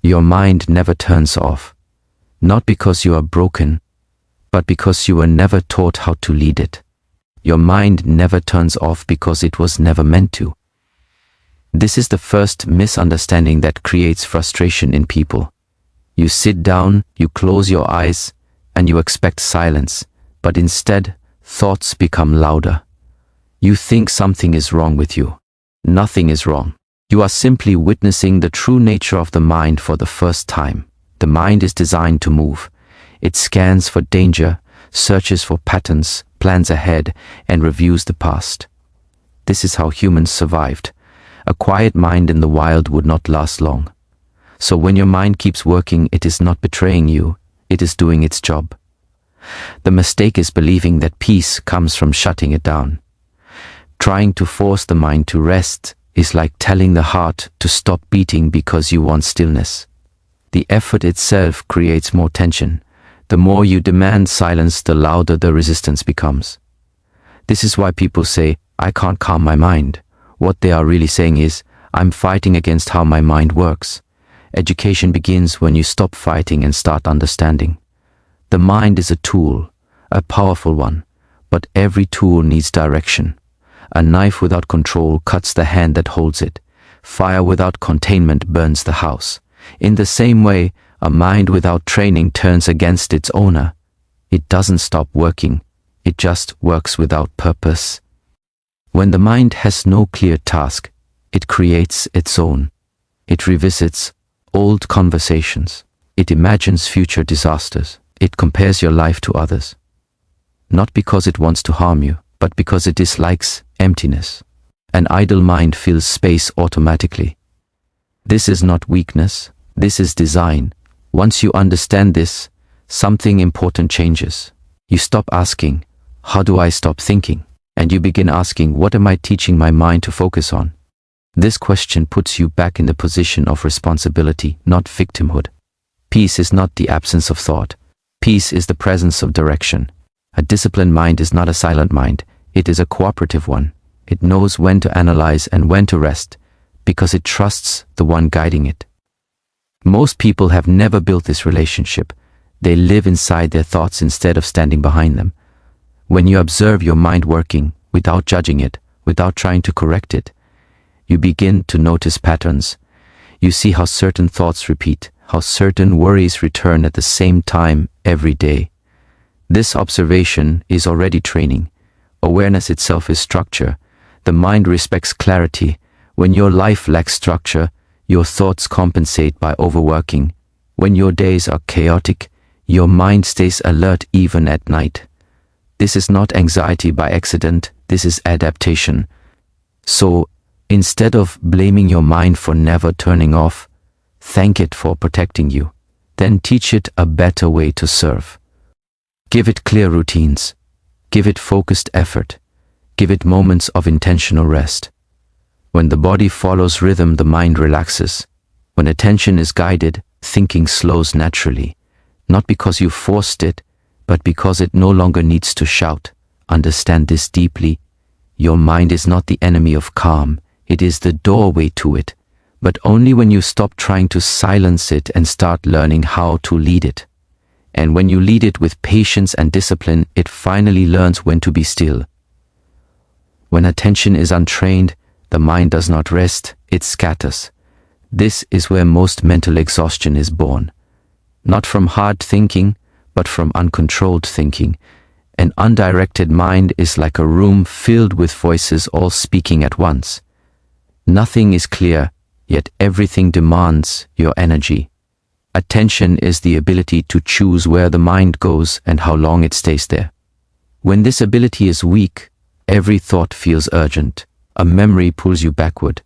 Your mind never turns off, not because you are broken, but because you were never taught how to lead it. Your mind never turns off because it was never meant to. This is the first misunderstanding that creates frustration in people. You sit down, you close your eyes, and you expect silence, but instead, thoughts become louder. You think something is wrong with you. Nothing is wrong. You are simply witnessing the true nature of the mind for the first time. The mind is designed to move. It scans for danger, searches for patterns, plans ahead, and reviews the past. This is how humans survived. A quiet mind in the wild would not last long. So when your mind keeps working, it is not betraying you, it is doing its job. The mistake is believing that peace comes from shutting it down. Trying to force the mind to rest is like telling the heart to stop beating because you want stillness. The effort itself creates more tension. The more you demand silence, the louder the resistance becomes. This is why people say, "I can't calm my mind." What they are really saying is, "I'm fighting against how my mind works." Education begins when you stop fighting and start understanding. The mind is a tool, a powerful one, but every tool needs direction. A knife without control cuts the hand that holds it. Fire without containment burns the house. In the same way, a mind without training turns against its owner. It doesn't stop working, it just works without purpose. When the mind has no clear task, it creates its own. It revisits old conversations. It imagines future disasters. It compares your life to others. Not because it wants to harm you, but because it dislikes emptiness. An idle mind fills space automatically. This is not weakness, this is design. Once you understand this, something important changes. You stop asking, "How do I stop thinking?" And you begin asking, "What am I teaching my mind to focus on?" This question puts you back in the position of responsibility, not victimhood. Peace is not the absence of thought. Peace is the presence of direction. A disciplined mind is not a silent mind, it is a cooperative one. It knows when to analyze and when to rest, because it trusts the one guiding it. Most people have never built this relationship. They live inside their thoughts instead of standing behind them. When you observe your mind working, without judging it, without trying to correct it, you begin to notice patterns. You see how certain thoughts repeat, how certain worries return at the same time every day. This observation is already training. Awareness itself is structure. The mind respects clarity. When your life lacks structure, your thoughts compensate by overworking. When your days are chaotic, your mind stays alert even at night. This is not anxiety by accident, this is adaptation. So, instead of blaming your mind for never turning off, thank it for protecting you. Then teach it a better way to serve. Give it clear routines. Give it focused effort. Give it moments of intentional rest. When the body follows rhythm, the mind relaxes. When attention is guided, thinking slows naturally. Not because you forced it, but because it no longer needs to shout. Understand this deeply. Your mind is not the enemy of calm, it is the doorway to it. But only when you stop trying to silence it and start learning how to lead it. And when you lead it with patience and discipline, it finally learns when to be still. When attention is untrained, the mind does not rest, it scatters. This is where most mental exhaustion is born. Not from hard thinking, but from uncontrolled thinking. An undirected mind is like a room filled with voices all speaking at once. Nothing is clear, yet everything demands your energy. Attention is the ability to choose where the mind goes and how long it stays there. When this ability is weak, every thought feels urgent. A memory pulls you backward.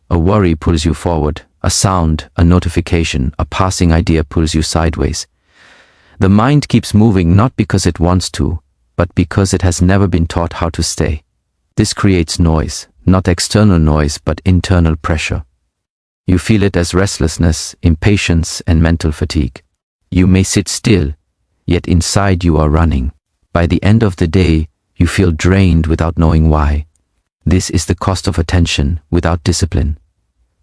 A worry pulls you forward. A sound, a notification, a passing idea pulls you sideways. The mind keeps moving not because it wants to, but because it has never been taught how to stay. This creates noise, not external noise, but internal pressure. You feel it as restlessness, impatience, and mental fatigue. You may sit still, yet inside you are running. By the end of the day, you feel drained without knowing why. This is the cost of attention without discipline.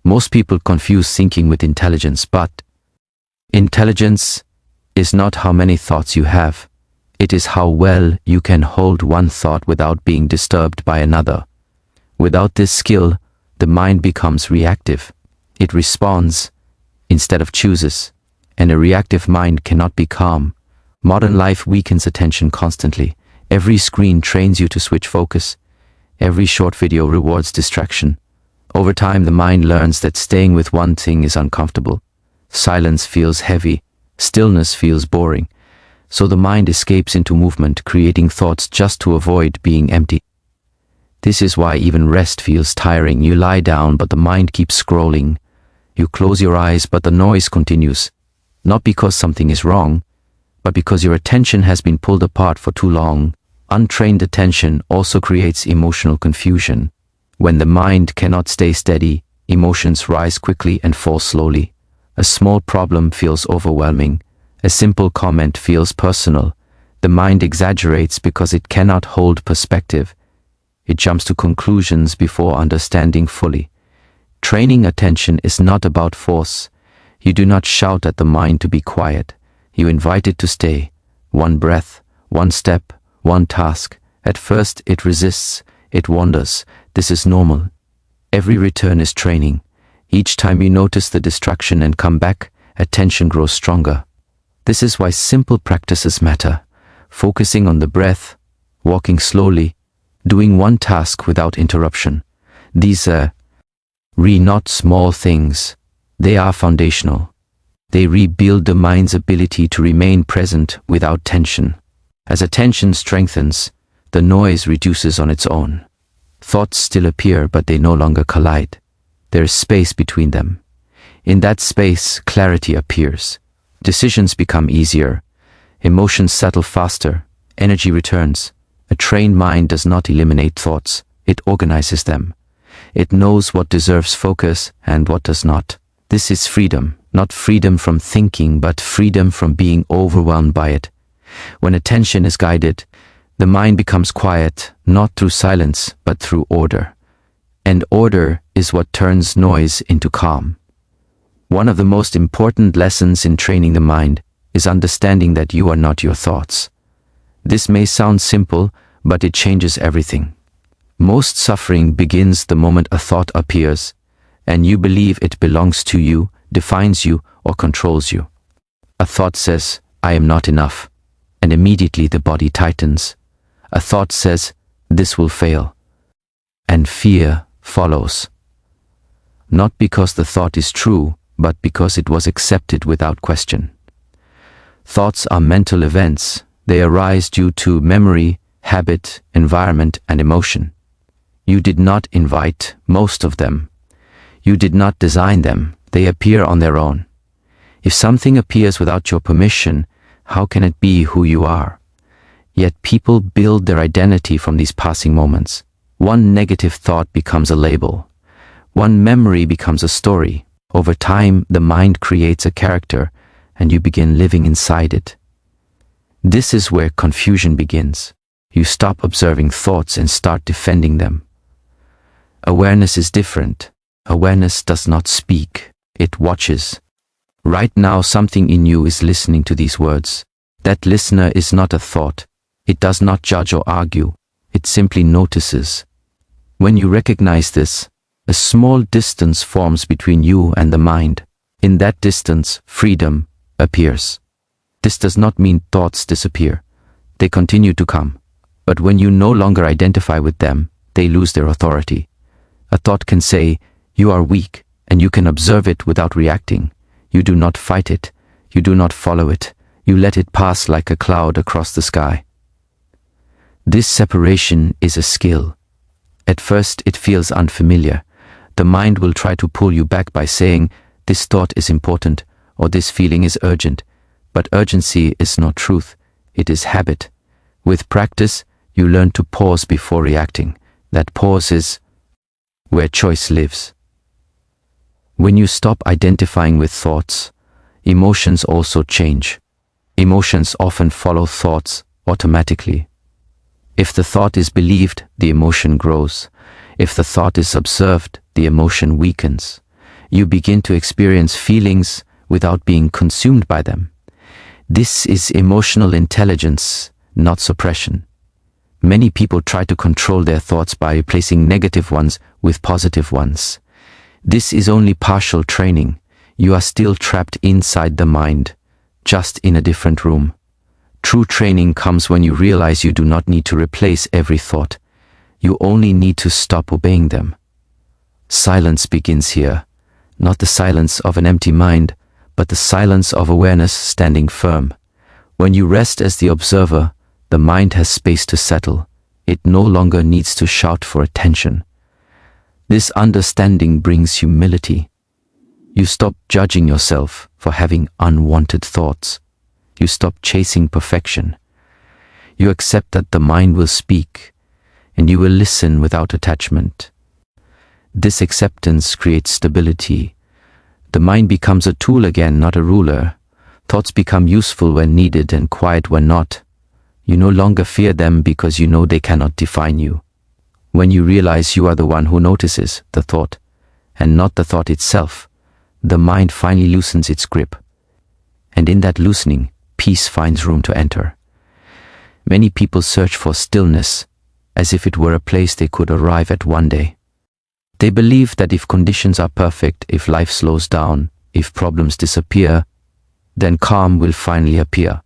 Most people confuse thinking with intelligence, but intelligence is not how many thoughts you have. It is how well you can hold one thought without being disturbed by another. Without this skill, the mind becomes reactive. It responds instead of chooses, and a reactive mind cannot be calm. Modern life weakens attention constantly. Every screen trains you to switch focus. Every short video rewards distraction. Over time, the mind learns that staying with one thing is uncomfortable. Silence feels heavy. Stillness feels boring. So the mind escapes into movement, creating thoughts just to avoid being empty. This is why even rest feels tiring. You lie down, but the mind keeps scrolling. You close your eyes, but the noise continues. Not because something is wrong, but because your attention has been pulled apart for too long. Untrained attention also creates emotional confusion. When the mind cannot stay steady, emotions rise quickly and fall slowly. A small problem feels overwhelming. A simple comment feels personal. The mind exaggerates because it cannot hold perspective. It jumps to conclusions before understanding fully. Training attention is not about force. You do not shout at the mind to be quiet. You invite it to stay. One breath, one step, one task. At first it resists, it wanders. This is normal. Every return is training. Each time you notice the distraction and come back, attention grows stronger. This is why simple practices matter. Focusing on the breath, walking slowly, doing one task without interruption. These are not small things. They are foundational. They rebuild the mind's ability to remain present without tension. As attention strengthens, the noise reduces on its own. Thoughts still appear, but they no longer collide. There is space between them. In that space, clarity appears. Decisions become easier. Emotions settle faster. Energy returns. A trained mind does not eliminate thoughts. It organizes them. It knows what deserves focus and what does not. This is freedom, not freedom from thinking, but freedom from being overwhelmed by it. When attention is guided, the mind becomes quiet, not through silence, but through order. And order is what turns noise into calm. One of the most important lessons in training the mind is understanding that you are not your thoughts. This may sound simple, but it changes everything. Most suffering begins the moment a thought appears, and you believe it belongs to you, defines you, or controls you. A thought says, "I am not enough," and immediately the body tightens. A thought says, "This will fail," and fear follows. Not because the thought is true, but because it was accepted without question. Thoughts are mental events. They arise due to memory, habit, environment, and emotion. You did not invite most of them. You did not design them. They appear on their own. If something appears without your permission, how can it be who you are? Yet people build their identity from these passing moments. One negative thought becomes a label. One memory becomes a story. Over time, the mind creates a character, and you begin living inside it. This is where confusion begins. You stop observing thoughts and start defending them. Awareness is different. Awareness does not speak. It watches. Right now, something in you is listening to these words. That listener is not a thought. It does not judge or argue. It simply notices. When you recognize this, a small distance forms between you and the mind. In that distance, freedom appears. This does not mean thoughts disappear. They continue to come. But when you no longer identify with them, they lose their authority. A thought can say, "You are weak," and you can observe it without reacting. You do not fight it. You do not follow it. You let it pass like a cloud across the sky. This separation is a skill. At first, it feels unfamiliar. The mind will try to pull you back by saying, "This thought is important," or "This feeling is urgent." But urgency is not truth. It is habit. With practice, you learn to pause before reacting. That pause is where choice lives. When you stop identifying with thoughts, emotions also change. Emotions often follow thoughts automatically. If the thought is believed, the emotion grows. If the thought is observed, the emotion weakens. You begin to experience feelings without being consumed by them. This is emotional intelligence, not suppression. Many people try to control their thoughts by replacing negative ones with positive ones. This is only partial training. You are still trapped inside the mind, just in a different room. True training comes when you realize you do not need to replace every thought. You only need to stop obeying them. Silence begins here, not the silence of an empty mind, but the silence of awareness standing firm. When you rest as the observer, the mind has space to settle. It no longer needs to shout for attention. This understanding brings humility. You stop judging yourself for having unwanted thoughts. You stop chasing perfection. You accept that the mind will speak, and you will listen without attachment. This acceptance creates stability. The mind becomes a tool again, not a ruler. Thoughts become useful when needed and quiet when not. You no longer fear them because you know they cannot define you. When you realize you are the one who notices the thought, and not the thought itself, the mind finally loosens its grip. And in that loosening, peace finds room to enter. Many people search for stillness, as if it were a place they could arrive at one day. They believe that if conditions are perfect, if life slows down, if problems disappear, then calm will finally appear.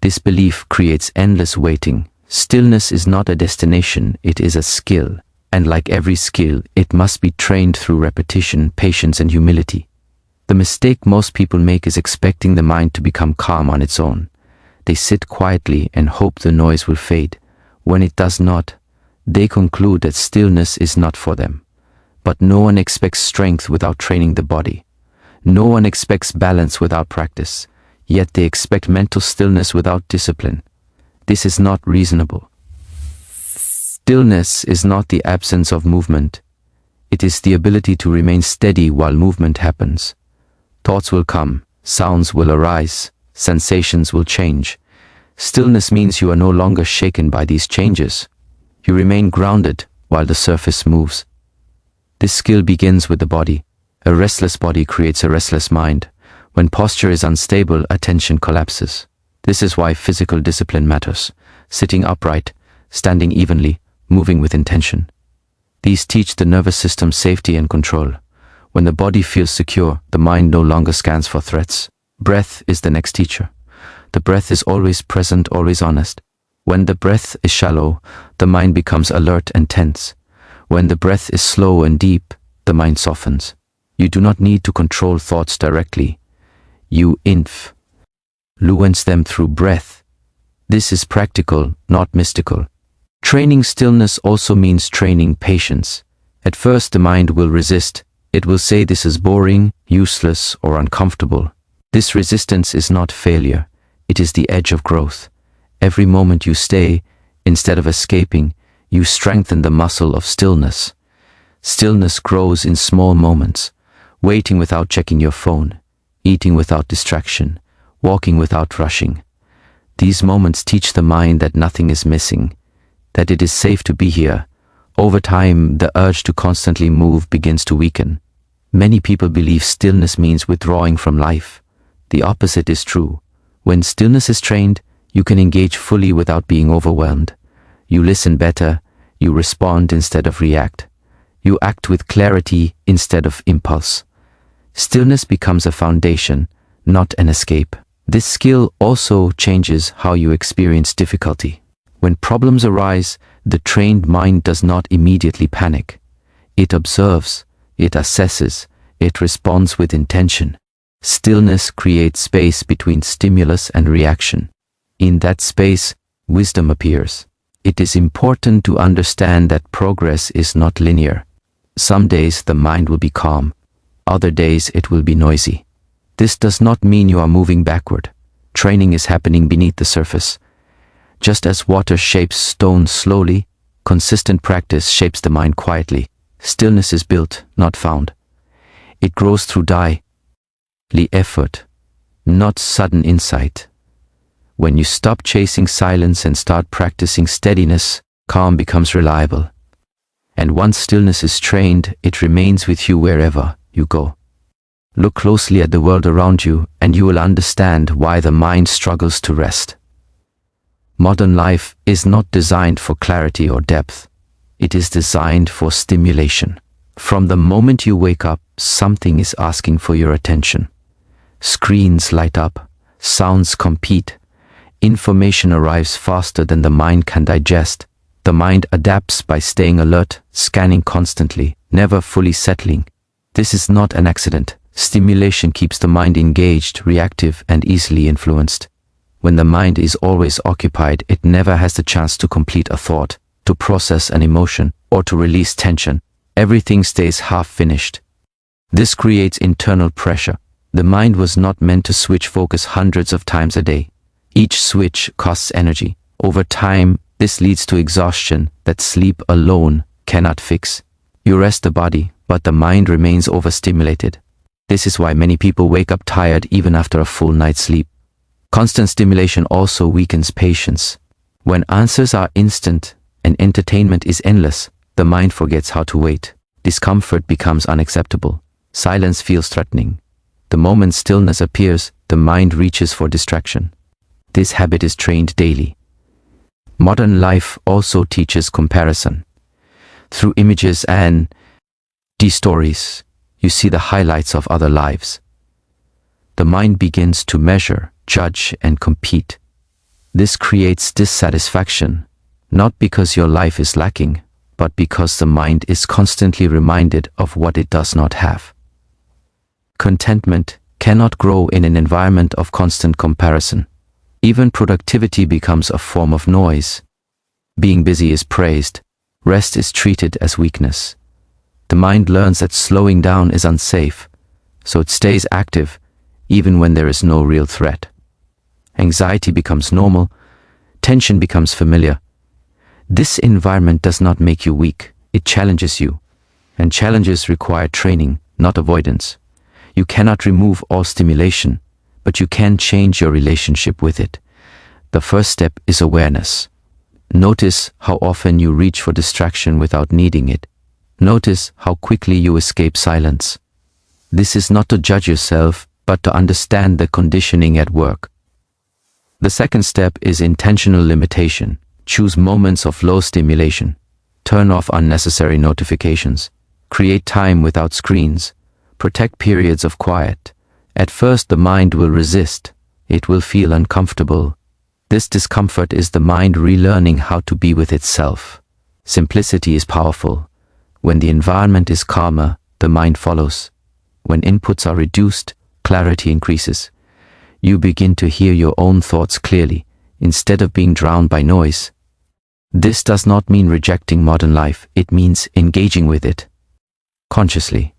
This belief creates endless waiting. Stillness is not a destination, it is a skill, and like every skill, it must be trained through repetition, patience, and humility. The mistake most people make is expecting the mind to become calm on its own. They sit quietly and hope the noise will fade. When it does not, they conclude that stillness is not for them. But no one expects strength without training the body. No one expects balance without practice, yet they expect mental stillness without discipline. This is not reasonable. Stillness is not the absence of movement. It is the ability to remain steady while movement happens. Thoughts will come, sounds will arise, sensations will change. Stillness means you are no longer shaken by these changes. You remain grounded while the surface moves. This skill begins with the body. A restless body creates a restless mind. When posture is unstable, attention collapses. This is why physical discipline matters. Sitting upright, standing evenly, moving with intention. These teach the nervous system safety and control. When the body feels secure, the mind no longer scans for threats. Breath is the next teacher. The breath is always present, always honest. When the breath is shallow, the mind becomes alert and tense. When the breath is slow and deep, the mind softens. You do not need to control thoughts directly. You influence them through breath. This is practical, not mystical. Training stillness also means training patience. At first the mind will resist. It will say this is boring, useless, or uncomfortable. This resistance is not failure. It is the edge of growth. Every moment you stay, instead of escaping, you strengthen the muscle of stillness. Stillness grows in small moments. Waiting without checking your phone, eating without distraction, walking without rushing. These moments teach the mind that nothing is missing, that it is safe to be here. Over time, the urge to constantly move begins to weaken. Many people believe stillness means withdrawing from life. The opposite is true. When stillness is trained, you can engage fully without being overwhelmed. You listen better, you respond instead of react. You act with clarity instead of impulse. Stillness becomes a foundation, not an escape. This skill also changes how you experience difficulty. When problems arise, the trained mind does not immediately panic. It observes, it assesses, it responds with intention. Stillness creates space between stimulus and reaction. In that space, wisdom appears. It is important to understand that progress is not linear. Some days the mind will be calm. Other days it will be noisy. This does not mean you are moving backward. Training is happening beneath the surface. Just as water shapes stone slowly, consistent practice shapes the mind quietly. Stillness is built, not found. It grows through daily effort, not sudden insight. When you stop chasing silence and start practicing steadiness, calm becomes reliable. And once stillness is trained, it remains with you wherever you go. Look closely at the world around you and you will understand why the mind struggles to rest. Modern life is not designed for clarity or depth. It is designed for stimulation. From the moment you wake up, something is asking for your attention. Screens light up, sounds compete, information arrives faster than the mind can digest. The mind adapts by staying alert, scanning constantly, never fully settling. This is not an accident. Stimulation keeps the mind engaged, reactive, and easily influenced. When the mind is always occupied, it never has the chance to complete a thought, to process an emotion, or to release tension. Everything stays half-finished. This creates internal pressure. The mind was not meant to switch focus hundreds of times a day. Each switch costs energy. Over time, this leads to exhaustion that sleep alone cannot fix. You rest the body, but the mind remains overstimulated. This is why many people wake up tired even after a full night's sleep. Constant stimulation also weakens patience. When answers are instant and entertainment is endless, the mind forgets how to wait. Discomfort becomes unacceptable. Silence feels threatening. The moment stillness appears, the mind reaches for distraction. This habit is trained daily. Modern life also teaches comparison. Through images and stories, you see the highlights of other lives. The mind begins to measure, judge, and compete. This creates dissatisfaction, not because your life is lacking, but because the mind is constantly reminded of what it does not have. Contentment cannot grow in an environment of constant comparison. Even productivity becomes a form of noise. Being busy is praised. Rest is treated as weakness. The mind learns that slowing down is unsafe, so it stays active even when there is no real threat. Anxiety becomes normal. Tension becomes familiar. This environment does not make you weak. It challenges you. And challenges require training, not avoidance. You cannot remove all stimulation, but you can change your relationship with it. The first step is awareness. Notice how often you reach for distraction without needing it. Notice how quickly you escape silence. This is not to judge yourself, but to understand the conditioning at work. The second step is intentional limitation. Choose moments of low stimulation. Turn off unnecessary notifications. Create time without screens. Protect periods of quiet. At first, the mind will resist. It will feel uncomfortable. This discomfort is the mind relearning how to be with itself. Simplicity is powerful. When the environment is calmer, the mind follows. When inputs are reduced, clarity increases. You begin to hear your own thoughts clearly, instead of being drowned by noise. This does not mean rejecting modern life. It means engaging with it consciously.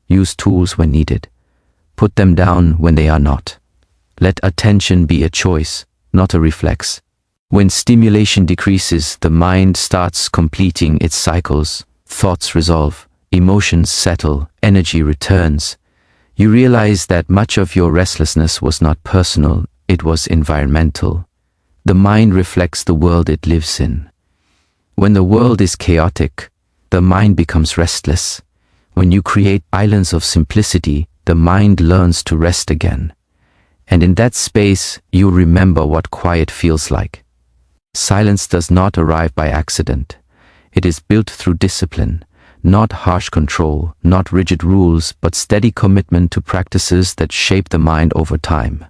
Use tools when needed. Put them down when they are not. Let attention be a choice, not a reflex. When stimulation decreases, the mind starts completing its cycles. Thoughts resolve, emotions settle, energy returns. You realize that much of your restlessness was not personal, it was environmental. The mind reflects the world it lives in. When the world is chaotic, the mind becomes restless. When you create islands of simplicity, the mind learns to rest again. And in that space, you remember what quiet feels like. Silence does not arrive by accident. It is built through discipline, not harsh control, not rigid rules, but steady commitment to practices that shape the mind over time.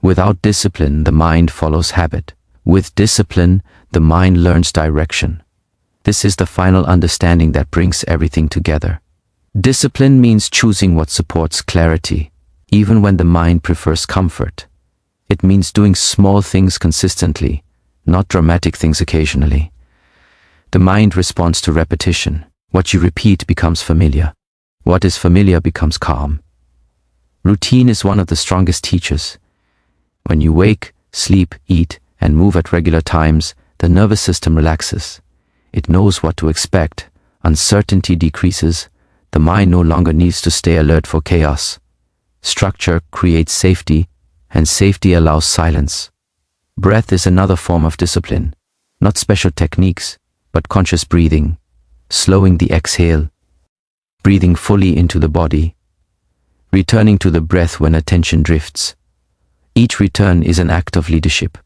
Without discipline, the mind follows habit. With discipline, the mind learns direction. This is the final understanding that brings everything together. Discipline means choosing what supports clarity, even when the mind prefers comfort. It means doing small things consistently, not dramatic things occasionally. The mind responds to repetition. What you repeat becomes familiar. What is familiar becomes calm. Routine is one of the strongest teachers. When you wake, sleep, eat, and move at regular times, the nervous system relaxes. It knows what to expect. Uncertainty decreases. The mind no longer needs to stay alert for chaos. Structure creates safety, and safety allows silence. Breath is another form of discipline. Not special techniques, but conscious breathing. Slowing the exhale. Breathing fully into the body. returning to the breath when attention drifts. Each return is an act of leadership.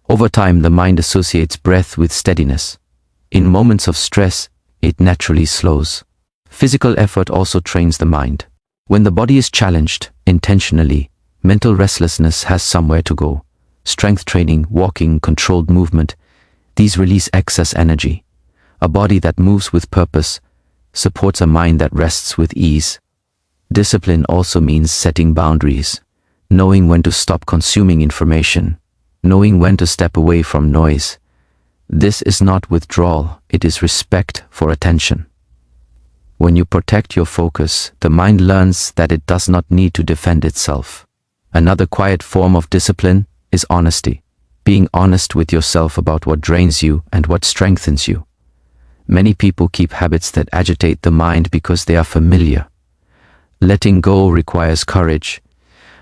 Over time, the mind associates breath with steadiness. In moments of stress, it naturally slows. Physical effort also trains the mind. When the body is challenged intentionally, mental restlessness has somewhere to go. Strength training, walking, controlled movement, these release excess energy. A body that moves with purpose supports a mind that rests with ease. Discipline also means setting boundaries, knowing when to stop consuming information, knowing when to step away from noise. This is not withdrawal, it is respect for attention. When you protect your focus, the mind learns that it does not need to defend itself. Another quiet form of discipline is honesty, being honest with yourself about what drains you and what strengthens you. Many people keep habits that agitate the mind because they are familiar. Letting go requires courage,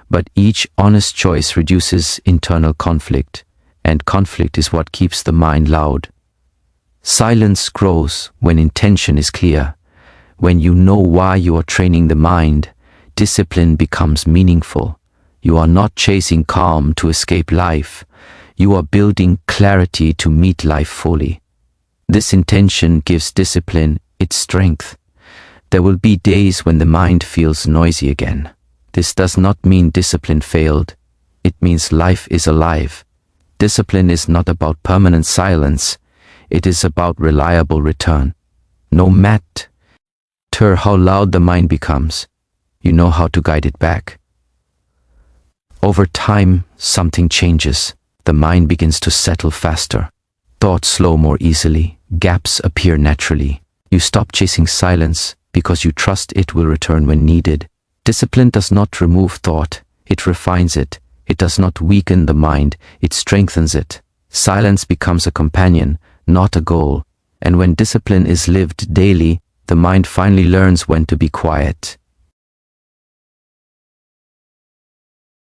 but each honest choice reduces internal conflict, and conflict is what keeps the mind loud. Silence grows when intention is clear. When you know why you are training the mind, discipline becomes meaningful. You are not chasing calm to escape life. You are building clarity to meet life fully. This intention gives discipline its strength. There will be days when the mind feels noisy again. This does not mean discipline failed. It means life is alive. Discipline is not about permanent silence. It is about reliable return. No matter how loud the mind becomes, you know how to guide it back. Over time, something changes. The mind begins to settle faster. Thoughts slow more easily. Gaps appear naturally. You stop chasing silence because you trust it will return when needed. Discipline does not remove thought, it refines it. It does not weaken the mind, it strengthens it. Silence becomes a companion, not a goal. And when discipline is lived daily, the mind finally learns when to be quiet.